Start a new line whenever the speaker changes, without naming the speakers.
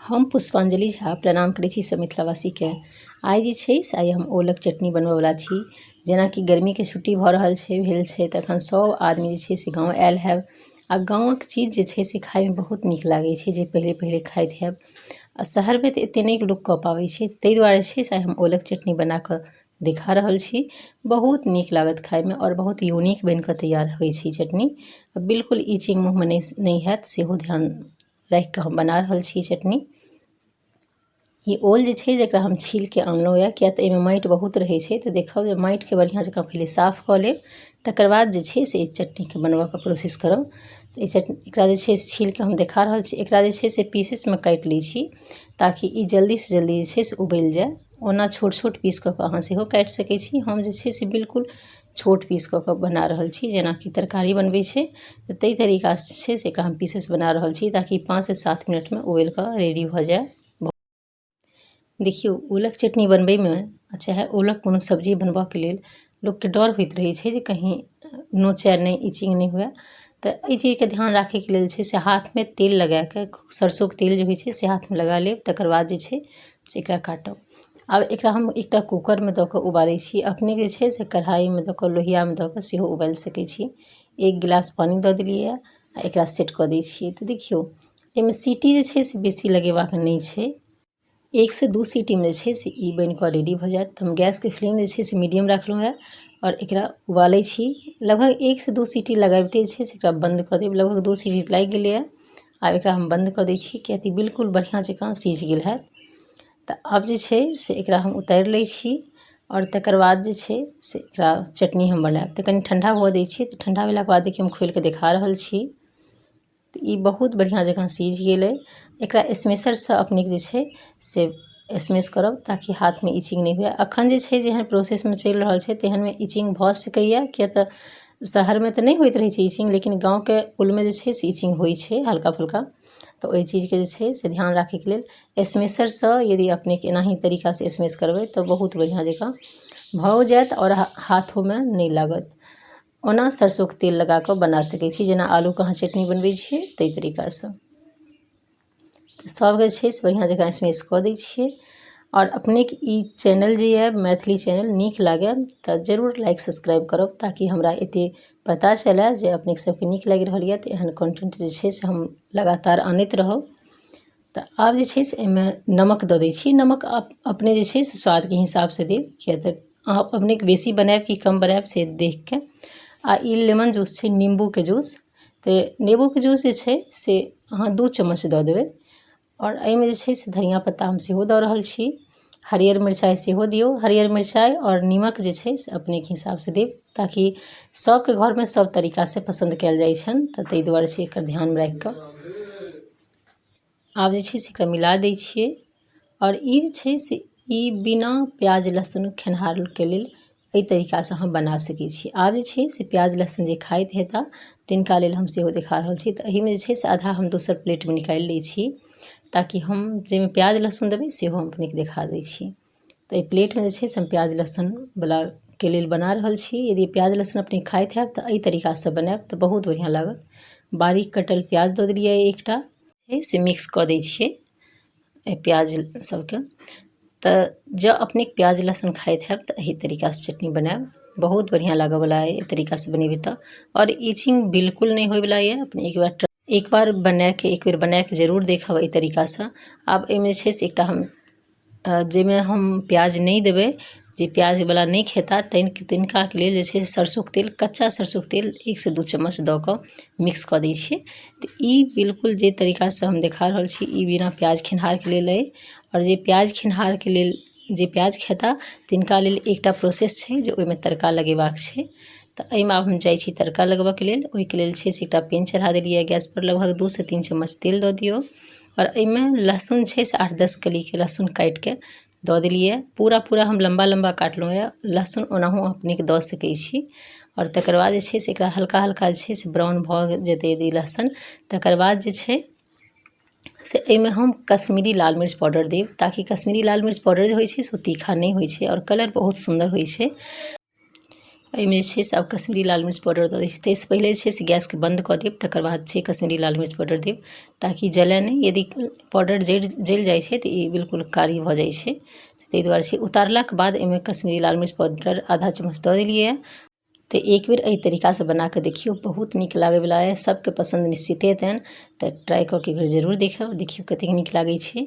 हम पुष्पांजलि झा प्रणाम करै छी सब मिथिलावासीके। आइ जे छै से आइ हम ओलक चटनी बनबैवला छी। जेना कि गर्मीके छुट्टी भऽ रहल छै भेल छै तऽ एखन सब आदमी जे छै से गाँव आयल हैब आ गाँवक चीज जे छै से खाइमे बहुत नीक लागै छै जे पहिले खाइत हैब। आ शहरमे तऽ एतेक नहि लोक कऽ पाबै छै, ताहि दुआरे छै से हम ओलक चटनी बना कऽ देखा रहल छी। बहुत नीक लागत खाइमे और बहुत यूनिक बनि कऽ तैयार होइ छै चटनी। बिल्कुल इचिंग मुँहमे नहि हैत, सेहो ध्यान राखि कऽ हम बना रहल छी चटनी। ई ओल जे छै जकरा हम छील के अनलहुँ यऽ, किया तऽ एहिमे माटि बहुत रहै छै, तऽ देखब जे माटिके बढ़िआँ जकाँ पहिले साफ कऽ लेब, तकर बाद जे छै से ई चटनीके बनबऽके प्रोसेस करब। तऽ एकरा जे छै से छील के हम देखा रहल छी। एकरा जे छै से पीसेसमे काटि लै छी ताकि ई जल्दीसँ जल्दी जे छै से उबलि जाय। ओना छोट छोट पीस कऽ कऽ अहाँ सेहो काटि सकै छी। हम जे छै से बिल्कुल छोट पीस कऽ कऽ बना रहल छी, जेनाकि तरकारी बनबै छै तऽ ताहि तरीकासँ जे छै से एकरा हम पीसेस बना रहल छी ताकि 5 से 7 मिनटमे उबलि कऽ रेडी भऽ जाय। देखियौ, ओलक चटनी बनबैमे चाहे ओलक कोनो सब्जी बनबऽके लेल लोकके डर होइत रहै छै जे कहीं नोचय नहि, इचिंग नहि हुए। तऽ एहि चीजके ध्यान राखैके लेल छै से हाथमे तेल लगाके, सरसोके तेल जे होइ छै से हाथमे लगा लेब, तकर बाद जे छै से एकरा काटब। आब एकरा हम एकटा कुकरमे दऽ कऽ उबालै छी। अपने जे छै से कढ़ाइमे दऽ कऽ, लोहियामे दऽ कऽ सेहो उबालि सकै छी। 1 गिलास पानि दऽ देलियै आ एकरा सेट कऽ दै छियै। तऽ देखियौ, एहिमे सीटी जे छै से बेसी लगेबाक नहि छै। 1 से 2 सीटीमे जे छै से ई बनि कऽ रेडी भऽ जायत। तऽ हम गैसके फ्लेम जे छै से मीडियम राखलहुँ है और एकरा उबालै छी। लगभग 1 से 2 सीटी लगाबिते जे छै से एकरा बंद कऽ देब। लगभग 2 सीटी लागि गेलै है। आब एकरा हम बंद कऽ दै छी, किया तऽ बिल्कुल बढ़िआँ जकाँ सीझ गेल हैत। तऽ आब जे छै से एकरा हम उतारि लै छी और तकर बाद जे छै से एकरा चटनी हम बनायब। तऽ कनि ठंडा हुअ दै छियै। तऽ ठंडा भेलाके बाद देखियौ, हम खोलि कऽ देखा रहल छी तऽ ई बहुत बढ़िआँ जकाँ सीझ गेल अइ। एकरा स्मैशरसँ अपनेके जे छै से स्मैश करब ताकि हाथमे इचिंग नहि हुए। अखन जे छै जेहन प्रोसेसमे चलि रहल छै तेहनमे इचिंग भऽ सकैए, किया तऽ शहरमे तऽ नहि होइत रहै छै इचिंग, लेकिन गाँवके ओलमे जे छै से इचिंग होइ छै हल्का फुल्का। तऽ ओहि चीजके जे छै से ध्यान राखैके लेल स्मैशरसँ यदि अपनेके एनाही तरीकासँ स्मैश करबै तऽ बहुत बढ़िआँ जकाँ भऽ जायत और हाथोमे नहि लागत। ओना सरसोके तेल लगा कऽ बना सकै छी, जेना आलूके अहाँ चटनी बनबै छियै ताहि तरीकासँ। तऽ सब जे छै से बढ़िआँ जकाँ स्मैश कऽ दै छियै। और अपनेके ई चैनल जे यऽ मैथिली चैनल नीक लागय तऽ जरूर लाइक सब्सक्राइब करब, ताकि हमरा एते पता चलय जे अपनेके सबके नीक लागि रहल यऽ। तऽ एहन कॉन्टेंट जे छै से हम लगातार आनैत रहब। तऽ आब जे छै से एहिमे नमक दऽ दै छी। नमक अपने जे छै से स्वादके हिसाबसँ देब, किया तऽ अहाँ अपनेके बेसी बनायब कि कम बनायब से देखिके। आ ई लेमन जूस छै, नींबूके जूस। तऽ नेबोके जूस जे छै से अहाँ 2 चम्मच दऽ देबै। और एहिमे जे छै से धनिया पत्ता हम सेहो दऽ रहल छी। हरियर मिरचाइ सेहो दियौ। हरियर मिरचाइ और नीमक जे छै से अपनेके हिसाबसँ देब, ताकि सबके घरमे सब तरीकासँ पसन्द कयल जाइ छनि। तऽ ताहि दुआरे से एकर ध्यान राखि कऽ आब जे छै से एकरा मिला दै छियै। और ई जे छै से ई बिना प्याज लहसुन खेनिहारके लेल एहि तरीकासँ हम बना सकै छी। आब जे छै से प्याज लहसुन जे खाइत हेता तिनका लेल हम सेहो देखा रहल छी। तऽ एहिमे जे छै से आधा हम दोसर प्लेटमे निकालि लै छी, ताकि हम जाहिमे प्याज लहसुन देबै सेहो हम अपनेके देखा दै छी। तऽ एहि प्लेटमे जे छै से हम प्याज लहसुनवलाके लेल बना रहल छी। यदि प्याज लहसुन अपने खाइत हैब तऽ एहि तरीकासँ बनायब तऽ बहुत बढ़िआँ लागत। बारीक कटल प्याज दऽ देलियै एकटा, से मिक्स कऽ दै छियै एहि प्याज सबके। तऽ जँ अपनेके प्याज लहसुन खाइत हैब तऽ एही तरीकासँ चटनी बनायब, बहुत बढ़िआँ लागऽवला अइ एहि तरीकासँ बनेबै तऽ। और इचिंग बिल्कुल नहीं होइवला यऽ। अपने एक बार बनाके जरूर देखब एहि तरीकासँ। आब एहिमे जे छै से एकटा हम जाहिमे हम प्याज नहीं देबै, जे प्याजवला नहीं खेता तिनकाके लेल जे छै से सरसोके तेल, कच्चा सरसोके तेल 1 से 2 चम्मच दऽ कऽ मिक्स कऽ दै छियै। तऽ ई बिल्कुल जे तरीकासँ हम देखा रहल छी ई बिना प्याज खेनिहारके लेल अइ। और जे प्याज खेनिहारके लेल, जे प्याज खेता तिनका लेल एकटा प्रोसेस छै जे ओहिमे तड़का लगेबाक छै। तऽ एहिमे आब हम जाइ छी तड़का लगबऽके लेल। ओहिके लेल छै से एकटा पैन चढ़ा देलियै गैसपर। लगभग 2 से 3 चम्मच तेल दऽ दियौ। और एहिमे लहसुन छै से 8-10 कलीके लहसुन काटिके दऽ देलियै। पूरा हम लम्बा लम्बा काटलहुँ यऽ लहसुन, ओनाहु अपनेके दऽ सकै छी। और तकर बाद जे छै से एकरा हल्का हल्का जे छै से ब्राउन भऽ जेतै यदि लहसुन, तकर बाद जे छै से एहिमे हम कश्मीरी लाल मिर्च पाउडर देब, ताकि कश्मीरी लाल मिर्च पाउडर जे होइ छै से तीखा नहीं होइ छै और कलर बहुत सुन्दर होइ छै। एहिमे जे छै से आब कश्मीरी लाल मिर्च पाउडर दऽ दै छी। ताहिसँ पहिले जे छै से गैसके बन्द कऽ देब, तकर बाद छै कश्मीरी लाल मिर्च पाउडर देब ताकि जले नहि। यदि पाउडर जलि जाइ छै तऽ ई बिल्कुल कारी भऽ जाइ छै। ताहि दुआरे छै उतारलाके बाद एहिमे कश्मीरी लाल मिर्च पाउडर आधा चम्मच दऽ देलियै। तऽ एक बेर एहि तरीकासँ बना कऽ देखियौ, बहुत नीक लागैवला यए, सबके पसन्द निश्चिते हेतनि। तऽ ट्राई कऽ के एक बेर जरूर देखब, देखियौ कतेक नीक लागै छै।